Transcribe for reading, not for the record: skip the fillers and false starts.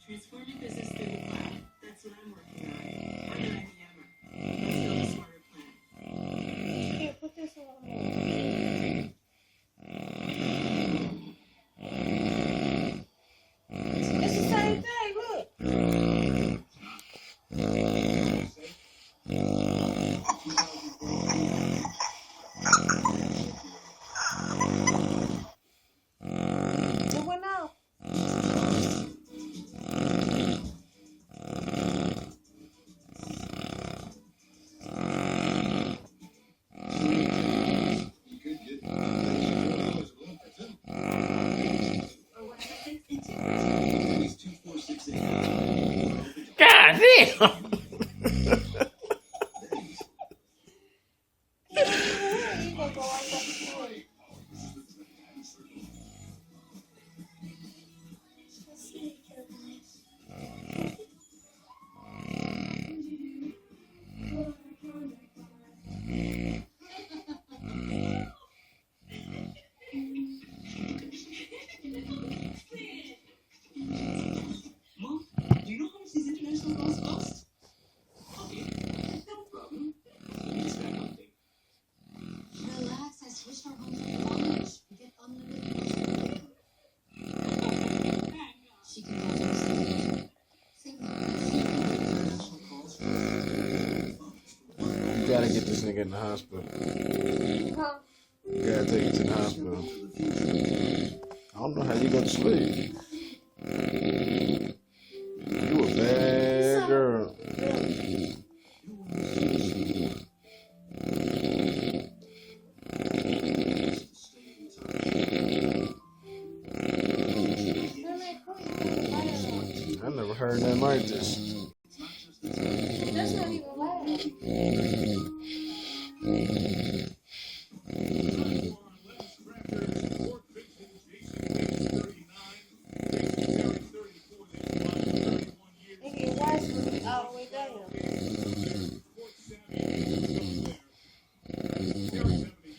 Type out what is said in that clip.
Transforming business through the cloud. That's what I'm working on. Harder than ever. Let's build a smarter plan. Here, put this on. It's the same thing, look. It went out. God damn! You gonna go right back to it. Mom, do you know how much these international calls cost? Okay, no problem. Just got an update. Relax, I switched our home to college. You get unlimited calls. She can call you same international calls. You gotta get this nigga in the hospital. Huh? You gotta take him to the hospital. I don't know how you go to sleep. You a bad girl. I never heard nothing like this. That's not even loud.